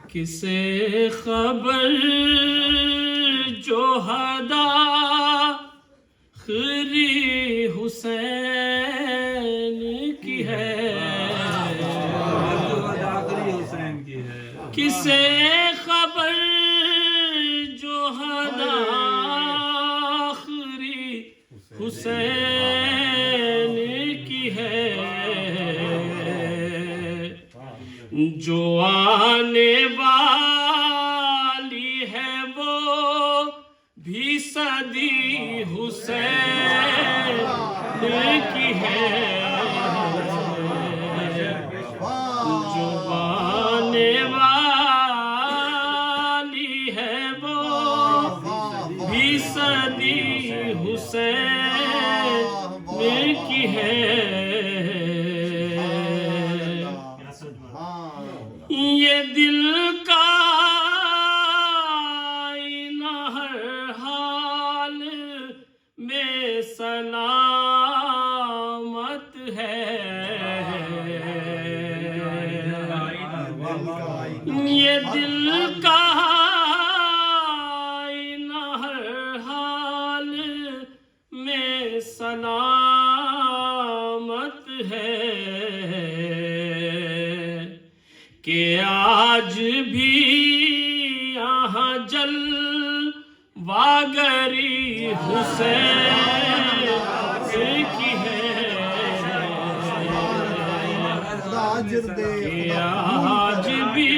کسے خبر جو ہدا خری حسین کی ہے، کسے خبر جو ہدا خری حسین کی ہے، جو آنے والی ہے وہ بھی صدی حسین کی ہے، جو آنے والی ہے وہ بھی صدی حسین کی ہے۔ یہ دل کا آئینہ ہر حال میں سلامت ہے، یہ دل کا آئینہ ہر حال میں سلامت ہے، کہ آج بھی یہاں جل واگری حسین کی ہے، کہ آج بھی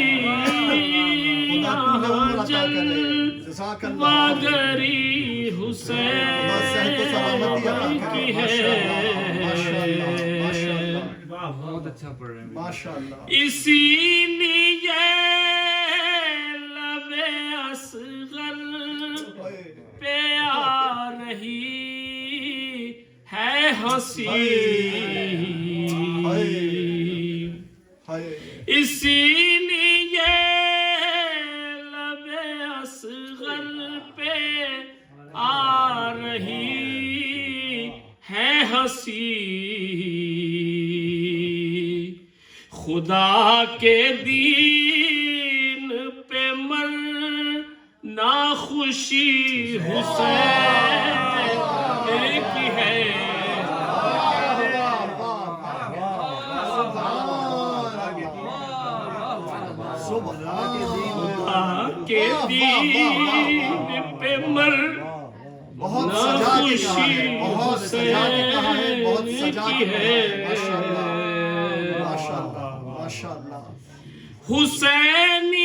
یہاں جل واگری حسین کی ہے۔ بہت اچھا پڑھ رہے ہیں ماشاءاللہ۔ اسی لیے لب اصغر پہ آ رہی ہے ہنسی، اسی لیے لب اصغر پہ آ رہی ہے ہنسی، خدا کے دین پہ مر نا خوشی حسین کی ہے، خدا کے دین پہ مر نا خوشی حسین کی ہے،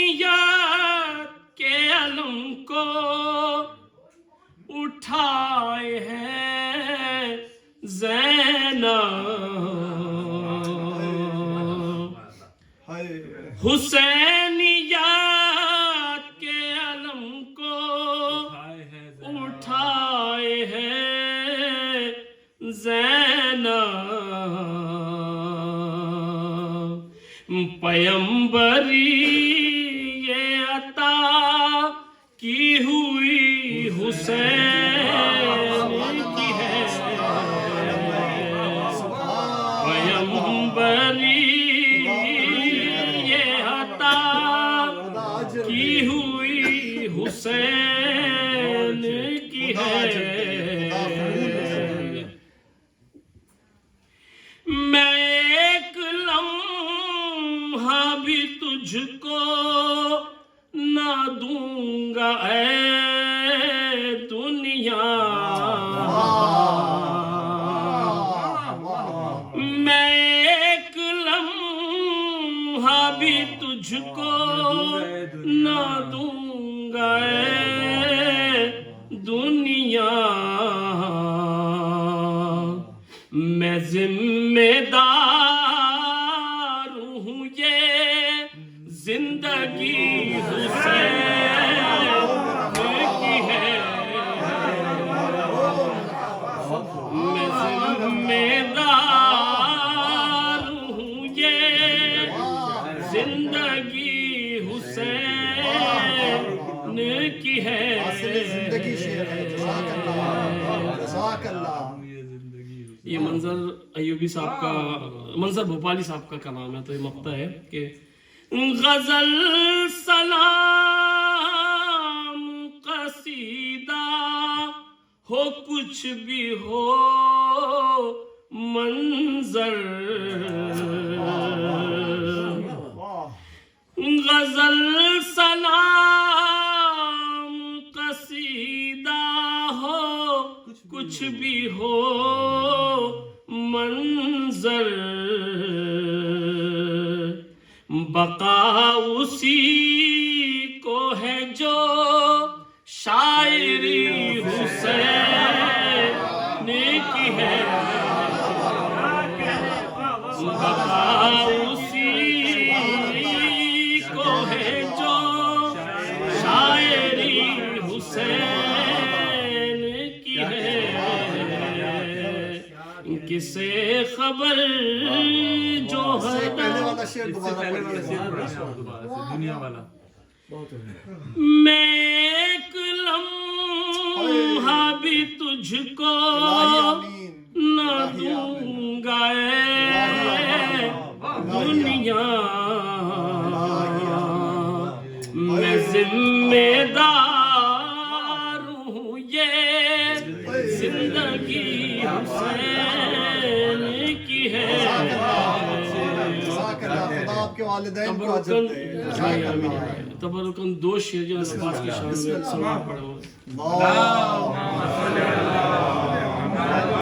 حسینیت کے علم کو اٹھائے ہیں زینب، حسینیت کے علم کو اٹھائے ہیں زینب، پیمبری یہ عطا کی ہوئی حسین کی ہے، پیمبری یہ عطا کی ہوئی حسین کی ہے، میں ایک لمحہ بھی تجھ کو نہ دوں گا اے دنیا، میں ایک لمحہ بھی تجھ کو نہ دوں گا اے دنیا، میں ذمہ دار ہوں یہ زندگی حسین کی ہے، میں ذمہ دار ہوں یہ زندگی حسین کی ہے، یہ منظر ایوبی صاحب کا، منظر بھوپالی صاحب کا کلام ہے، تو یہ مقطع ہے کہ غزل ہو کچھ بھی ہو منظر، غزل سلام قصیدہ ہو کچھ بھی ہو منظر، بقا اسی کو ہے جو شاعری حسین کی ہے، بقا اسی کو ہے جو شاعری حسین کی ہے، کسے خبر جو ہے پہلے والا شعر دوبارہ دنیا والا میں ایک لمحہ بھی تجھ کو نہ دوں گا اے دنیا، میں ذمہ دار ہوں یہ زندگی حسین کی ہے، خدا آپ کے والدین کو اجر دے۔ تبرکن دو شعر جو اس پاس کی شان میں سنا پڑھو۔ اللہ